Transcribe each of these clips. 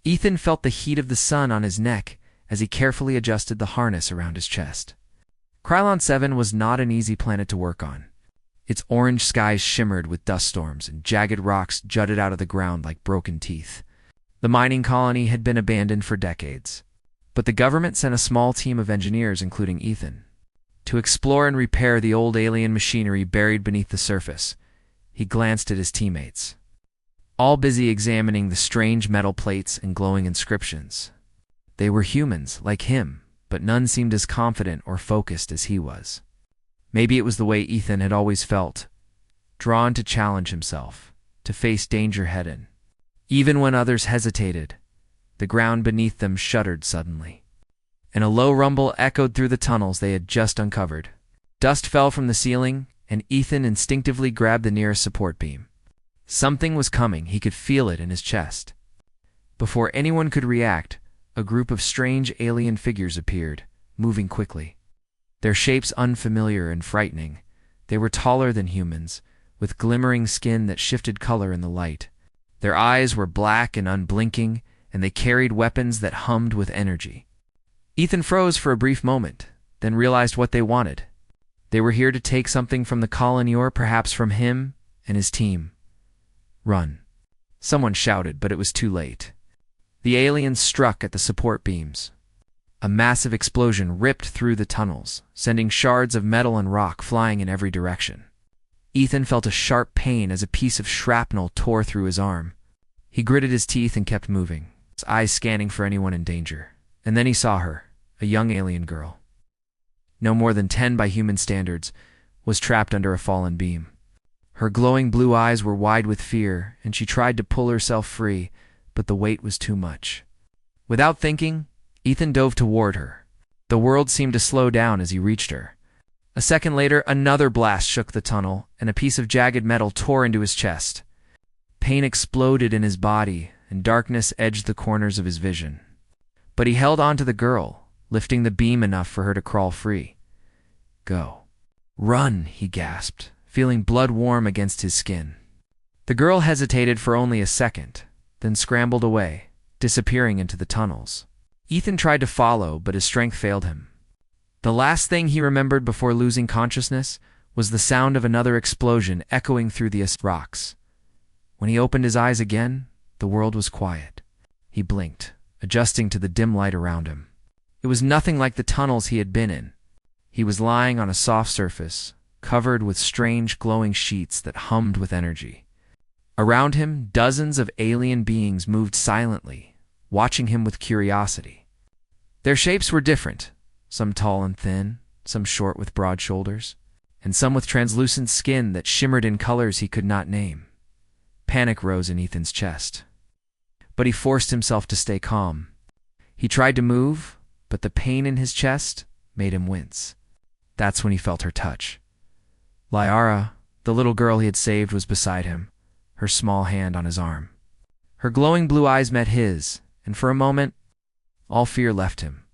Ethan felt the heat of the sun on his neck as he carefully adjusted the harness around his chest. Krylon 7 was not an easy planet to work on. Its orange skies shimmered with dust storms, and jagged rocks jutted out of the ground like broken teeth. The mining colony had been abandoned for decades, but the government sent a small team of engineers, including Ethan, to explore and repair the old alien machinery buried beneath the surface. He glanced at his teammates, all busy examining the strange metal plates and glowing inscriptions. They were humans, like him, but none seemed as confident or focused as he was. Maybe it was the way Ethan had always felt, drawn to challenge himself, to face danger head-on. Even when others hesitated, the ground beneath them shuddered suddenly, and a low rumble echoed through the tunnels they had just uncovered. Dust fell from the ceiling, and Ethan instinctively grabbed the nearest support beam. Something was coming. He could feel it in his chest. Before anyone could react, a group of strange alien figures appeared, moving quickly. Their shapes unfamiliar and frightening. They were taller than humans, with glimmering skin that shifted color in the light. Their eyes were black and unblinking, and they carried weapons that hummed with energy. Ethan froze for a brief moment, then realized what they wanted. They were here to take something from the colony, or perhaps from him and his team. "Run!" someone shouted, but it was too late. The aliens struck at the support beams. A massive explosion ripped through the tunnels, sending shards of metal and rock flying in every direction. Ethan felt a sharp pain as a piece of shrapnel tore through his arm. He gritted his teeth and kept moving, his eyes scanning for anyone in danger. And then he saw her, a young alien girl. No more than 10 by human standards, was trapped under a fallen beam. Her glowing blue eyes were wide with fear, and she tried to pull herself free, but the weight was too much. Without thinking, Ethan dove toward her. The world seemed to slow down as he reached her. A second later, another blast shook the tunnel, and a piece of jagged metal tore into his chest. Pain exploded in his body, and darkness edged the corners of his vision. But he held on to the girl, lifting the beam enough for her to crawl free. "Go. Run," he gasped, feeling blood warm against his skin. The girl hesitated for only a second, then scrambled away, disappearing into the tunnels. Ethan tried to follow, but his strength failed him. The last thing he remembered before losing consciousness was the sound of another explosion echoing through the rocks. When he opened his eyes again, the world was quiet. He blinked, adjusting to the dim light around him. It was nothing like the tunnels he had been in. He was lying on a soft surface, covered with strange glowing sheets that hummed with energy. Around him, dozens of alien beings moved silently, watching him with curiosity. Their shapes were different, some tall and thin, some short with broad shoulders, and some with translucent skin that shimmered in colors he could not name. Panic rose in Ethan's chest, but he forced himself to stay calm. He tried to move, but the pain in his chest made him wince. That's when he felt her touch. Liara, the little girl he had saved, was beside him, her small hand on his arm. Her glowing blue eyes met his, and for a moment, all fear left him.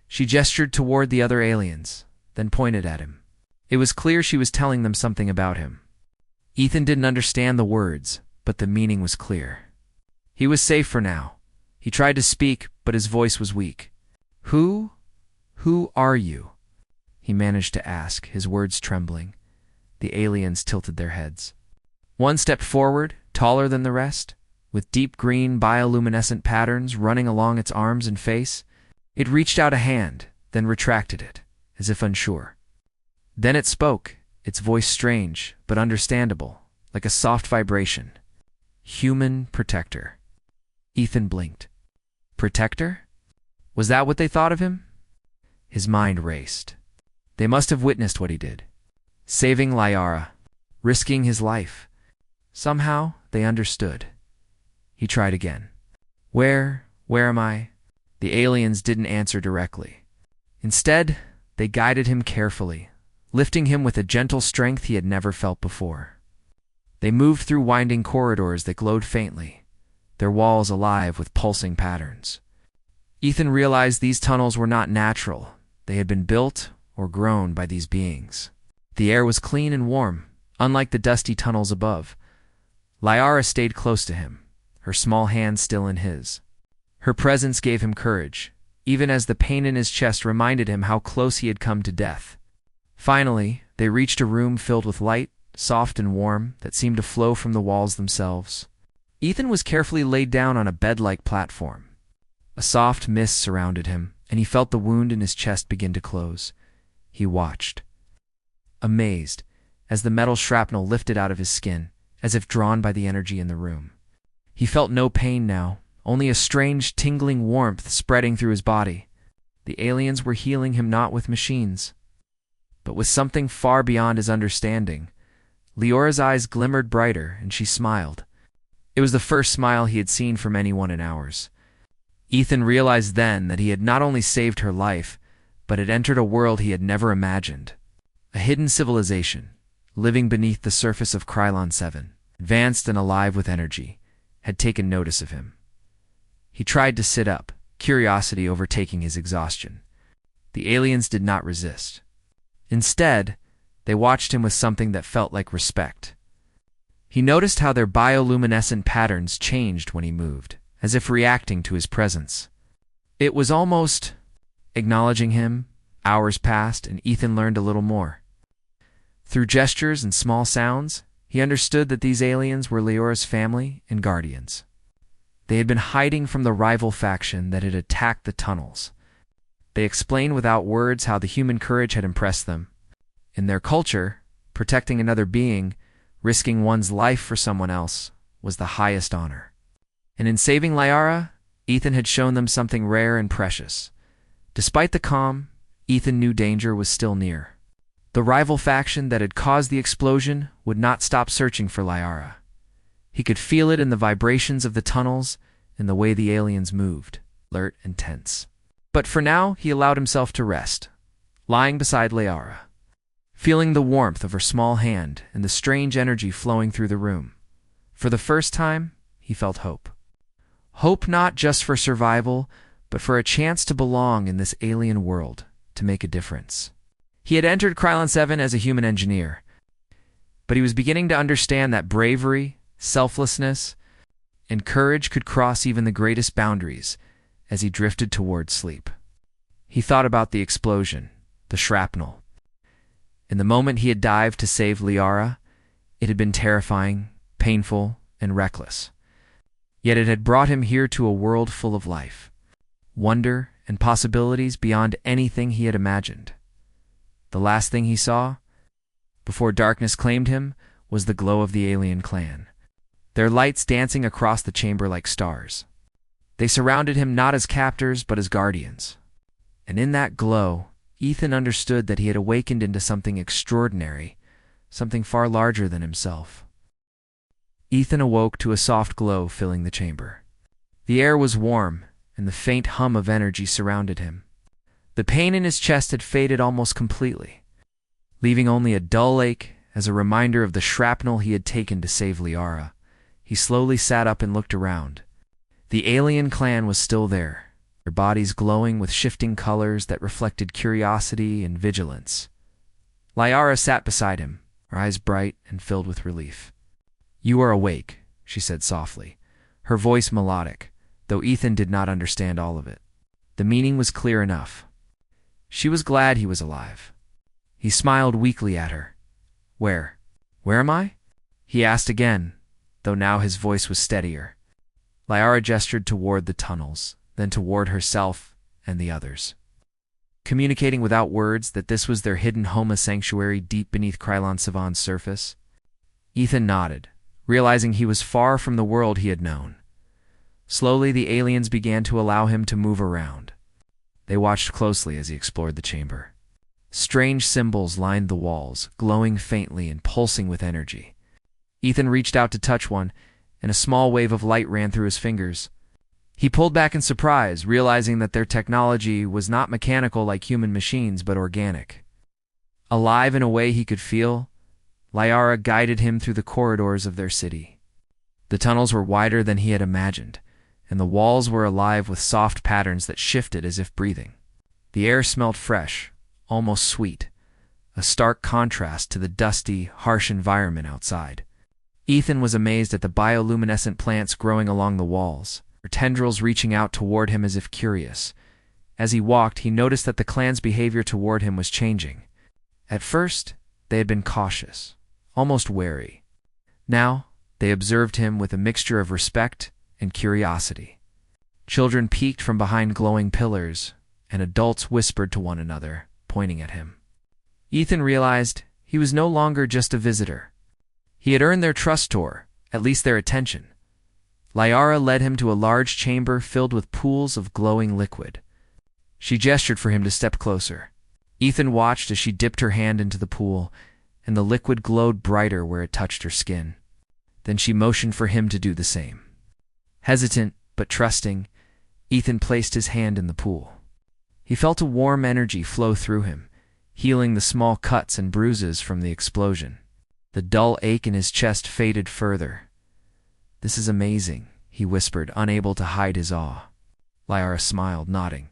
She gestured toward the other aliens, then pointed at him. It was clear she was telling them something about him. Ethan didn't understand the words, but the meaning was clear. He was safe for now. He tried to speak, but his voice was weak. Who are you?" he managed to ask, his words trembling. The aliens tilted their heads. One stepped forward, taller than the rest, with deep green bioluminescent patterns running along its arms and face. It reached out a hand, then retracted it, as if unsure. Then it spoke, its voice strange, but understandable, like a soft vibration. "Human protector." Ethan blinked. Protector? Was that what they thought of him? His mind raced. They must have witnessed what he did. Saving Liara, risking his life. Somehow, they understood. He tried again. Where am I?" The aliens didn't answer directly. Instead, they guided him carefully, lifting him with a gentle strength he had never felt before. They moved through winding corridors that glowed faintly, their walls alive with pulsing patterns. Ethan realized these tunnels were not natural. They had been built or grown by these beings. The air was clean and warm, unlike the dusty tunnels above. Liara stayed close to him, her small hand still in his. Her presence gave him courage, even as the pain in his chest reminded him how close he had come to death. Finally, they reached a room filled with light, soft and warm, that seemed to flow from the walls themselves. Ethan was carefully laid down on a bed-like platform. A soft mist surrounded him, and he felt the wound in his chest begin to close. He watched, amazed, as the metal shrapnel lifted out of his skin, as if drawn by the energy in the room. He felt no pain now, only a strange, tingling warmth spreading through his body. The aliens were healing him not with machines, but with something far beyond his understanding. Leora's eyes glimmered brighter, and she smiled. It was the first smile he had seen from anyone in hours. Ethan realized then that he had not only saved her life, but had entered a world he had never imagined. A hidden civilization, living beneath the surface of Krylon 7, advanced and alive with energy, had taken notice of him. He tried to sit up, curiosity overtaking his exhaustion. The aliens did not resist. Instead, they watched him with something that felt like respect. He noticed how their bioluminescent patterns changed when he moved, as if reacting to his presence. It was almost acknowledging him. Hours passed, and Ethan learned a little more. Through gestures and small sounds, he understood that these aliens were Leora's family and guardians. They had been hiding from the rival faction that had attacked the tunnels. They explained without words how the human courage had impressed them. In their culture, protecting another being, risking one's life for someone else, was the highest honor. And in saving Liara, Ethan had shown them something rare and precious. Despite the calm, Ethan knew danger was still near. The rival faction that had caused the explosion would not stop searching for Liara. He could feel it in the vibrations of the tunnels and the way the aliens moved, alert and tense. But for now, he allowed himself to rest, lying beside Liara, feeling the warmth of her small hand and the strange energy flowing through the room. For the first time, he felt hope. Hope not just for survival, but for a chance to belong in this alien world, to make a difference. He had entered Krylon 7 as a human engineer, but he was beginning to understand that bravery, selflessness, and courage could cross even the greatest boundaries as he drifted toward sleep. He thought about the explosion, the shrapnel. In the moment he had dived to save Liara, it had been terrifying, painful, and reckless. Yet it had brought him here to a world full of life, wonder, and possibilities beyond anything he had imagined. The last thing he saw, before darkness claimed him, was the glow of the alien clan, their lights dancing across the chamber like stars. They surrounded him not as captors, but as guardians. And in that glow, Ethan understood that he had awakened into something extraordinary, something far larger than himself. Ethan awoke to a soft glow filling the chamber. The air was warm, and the faint hum of energy surrounded him. The pain in his chest had faded almost completely, leaving only a dull ache as a reminder of the shrapnel he had taken to save Liara. He slowly sat up and looked around. The alien clan was still there, their bodies glowing with shifting colors that reflected curiosity and vigilance. Liara sat beside him, her eyes bright and filled with relief. "You are awake," she said softly, her voice melodic, though Ethan did not understand all of it. The meaning was clear enough. She was glad he was alive. He smiled weakly at her. Where am I?" he asked again, though now his voice was steadier. Liara gestured toward the tunnels, then toward herself and the others, communicating without words that this was their hidden Homa sanctuary deep beneath Krylon 7's surface. Ethan nodded, realizing he was far from the world he had known. Slowly, the aliens began to allow him to move around. They watched closely as he explored the chamber. Strange symbols lined the walls, glowing faintly and pulsing with energy. Ethan reached out to touch one, and a small wave of light ran through his fingers. He pulled back in surprise, realizing that their technology was not mechanical like human machines, but organic. Alive in a way he could feel, Liara guided him through the corridors of their city. The tunnels were wider than he had imagined, and the walls were alive with soft patterns that shifted as if breathing. The air smelled fresh, almost sweet, a stark contrast to the dusty, harsh environment outside. Ethan was amazed at the bioluminescent plants growing along the walls, her tendrils reaching out toward him as if curious. As he walked, he noticed that the clan's behavior toward him was changing. At first, they had been cautious, almost wary. Now, they observed him with a mixture of respect and curiosity. Children peeked from behind glowing pillars, and adults whispered to one another, pointing at him. Ethan realized he was no longer just a visitor. He had earned their trust, or at least their attention. Liara led him to a large chamber filled with pools of glowing liquid. She gestured for him to step closer. Ethan watched as she dipped her hand into the pool, and the liquid glowed brighter where it touched her skin. Then she motioned for him to do the same. Hesitant but trusting, Ethan placed his hand in the pool. He felt a warm energy flow through him, healing the small cuts and bruises from the explosion. The dull ache in his chest faded further. "This is amazing," he whispered, unable to hide his awe. Liara smiled, nodding.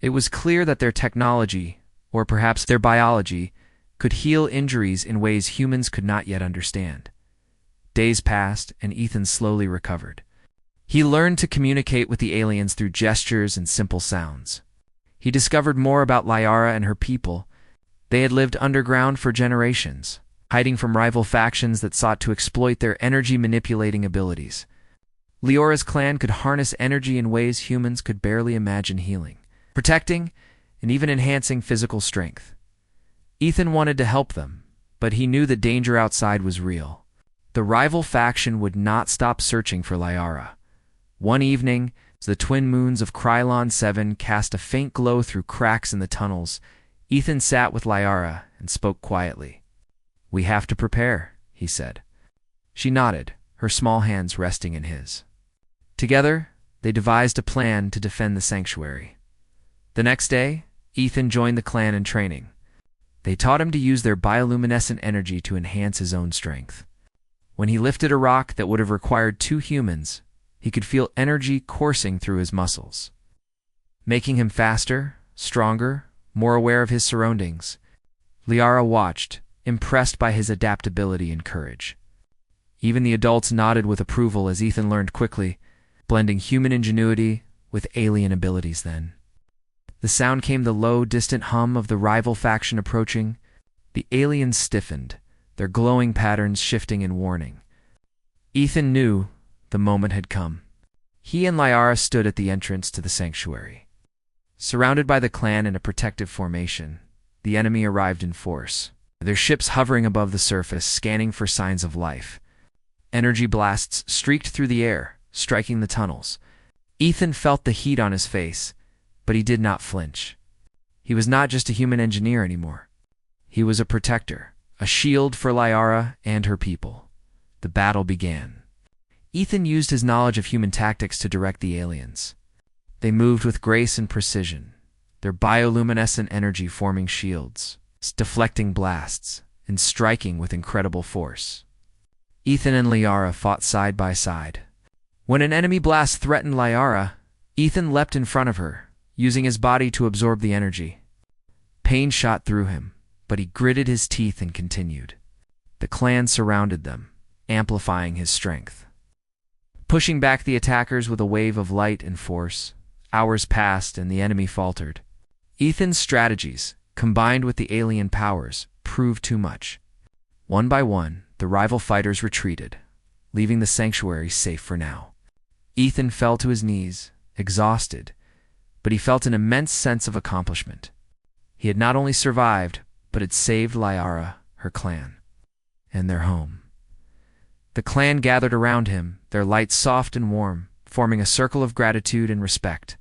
It was clear that their technology, or perhaps their biology, could heal injuries in ways humans could not yet understand. Days passed, and Ethan slowly recovered. He learned to communicate with the aliens through gestures and simple sounds. He discovered more about Liara and her people. They had lived underground for generations, hiding from rival factions that sought to exploit their energy-manipulating abilities. Liora's clan could harness energy in ways humans could barely imagine healing, protecting, and even enhancing physical strength. Ethan wanted to help them, but he knew the danger outside was real. The rival faction would not stop searching for Liara. One evening, as the twin moons of Krylon 7 cast a faint glow through cracks in the tunnels, Ethan sat with Liara and spoke quietly. "We have to prepare," he said. She nodded, her small hands resting in his. Together, they devised a plan to defend the sanctuary. The next day, Ethan joined the clan in training. They taught him to use their bioluminescent energy to enhance his own strength. When he lifted a rock that would have required 2 humans, he could feel energy coursing through his muscles, making him faster, stronger, more aware of his surroundings. Liara watched, impressed by his adaptability and courage. Even the adults nodded with approval as Ethan learned quickly, blending human ingenuity with alien abilities then. The sound came the low, distant hum of the rival faction approaching. The aliens stiffened, their glowing patterns shifting in warning. Ethan knew the moment had come. He and Liara stood at the entrance to the sanctuary. Surrounded by the clan in a protective formation, the enemy arrived in force, their ships hovering above the surface, scanning for signs of life. Energy blasts streaked through the air, striking the tunnels. Ethan felt the heat on his face, but he did not flinch. He was not just a human engineer anymore. He was a protector, a shield for Liara and her people. The battle began. Ethan used his knowledge of human tactics to direct the aliens. They moved with grace and precision, their bioluminescent energy forming shields, deflecting blasts, and striking with incredible force. Ethan and Liara fought side by side. When an enemy blast threatened Liara, Ethan leapt in front of her, using his body to absorb the energy. Pain shot through him, but he gritted his teeth and continued. The clan surrounded them, amplifying his strength. Pushing back the attackers with a wave of light and force, hours passed and the enemy faltered. Ethan's strategies, combined with the alien powers, proved too much. One by one, the rival fighters retreated, leaving the sanctuary safe for now. Ethan fell to his knees, exhausted, but he felt an immense sense of accomplishment. He had not only survived, but had saved Liara, her clan, and their home. The clan gathered around him, their lights soft and warm, forming a circle of gratitude and respect.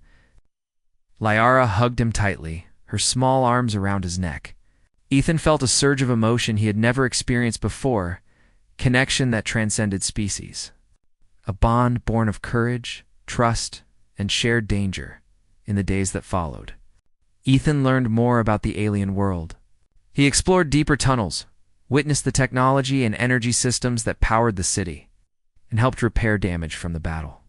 Liara hugged him tightly, her small arms around his neck. Ethan felt a surge of emotion he had never experienced before, connection that transcended species. A bond born of courage, trust, and shared danger in the days that followed. Ethan learned more about the alien world. He explored deeper tunnels, witnessed the technology and energy systems that powered the city, and helped repair damage from the battle.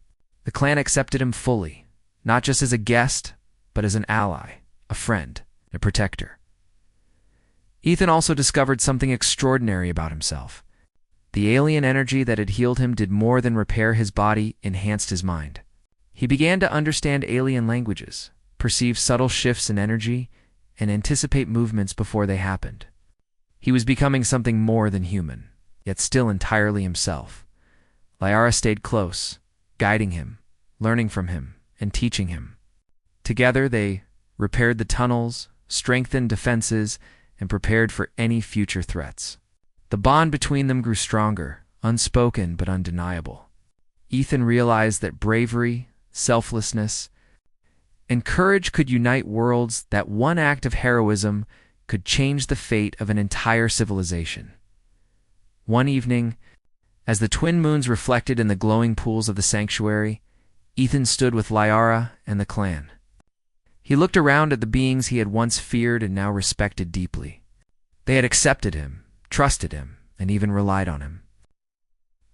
The clan accepted him fully, not just as a guest, but as an ally, a friend, and a protector. Ethan also discovered something extraordinary about himself. The alien energy that had healed him did more than repair his body, enhanced his mind. He began to understand alien languages, perceive subtle shifts in energy, and anticipate movements before they happened. He was becoming something more than human, yet still entirely himself. Liara stayed close, guiding him, learning from him, and teaching him. Together they repaired the tunnels, strengthened defenses, and prepared for any future threats. The bond between them grew stronger, unspoken but undeniable. Ethan realized that bravery, selflessness, and courage could unite worlds, that one act of heroism could change the fate of an entire civilization. One evening, as the twin moons reflected in the glowing pools of the sanctuary, Ethan stood with Liara and the clan. He looked around at the beings he had once feared and now respected deeply. They had accepted him, trusted him, and even relied on him.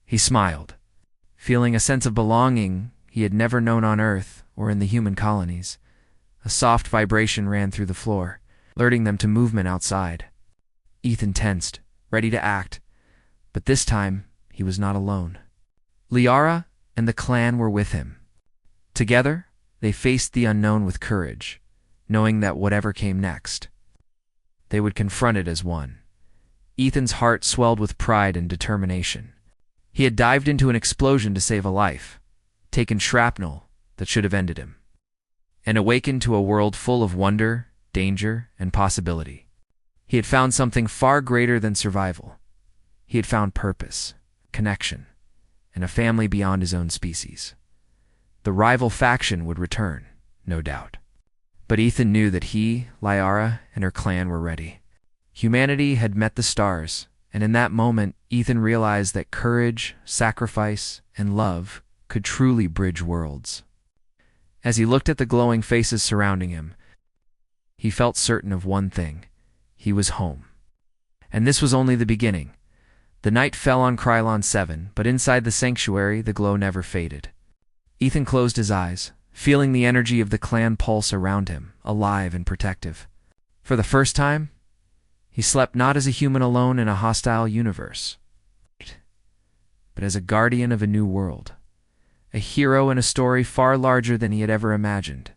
He smiled, feeling a sense of belonging he had never known on Earth or in the human colonies. A soft vibration ran through the floor, alerting them to movement outside. Ethan tensed, ready to act, but this time he was not alone. Liara and the clan were with him. Together, they faced the unknown with courage, knowing that whatever came next, they would confront it as one. Ethan's heart swelled with pride and determination. He had dived into an explosion to save a life, taken shrapnel that should have ended him, and awakened to a world full of wonder, danger, and possibility. He had found something far greater than survival. He had found purpose, connection, and a family beyond his own species. The rival faction would return, no doubt. But Ethan knew that he, Liara, and her clan were ready. Humanity had met the stars, and in that moment, Ethan realized that courage, sacrifice, and love could truly bridge worlds. As he looked at the glowing faces surrounding him, he felt certain of one thing: he was home. And this was only the beginning. The night fell on Krylon 7, but inside the sanctuary, the glow never faded. Ethan closed his eyes, feeling the energy of the clan pulse around him, alive and protective. For the first time, he slept not as a human alone in a hostile universe, but as a guardian of a new world, a hero in a story far larger than he had ever imagined.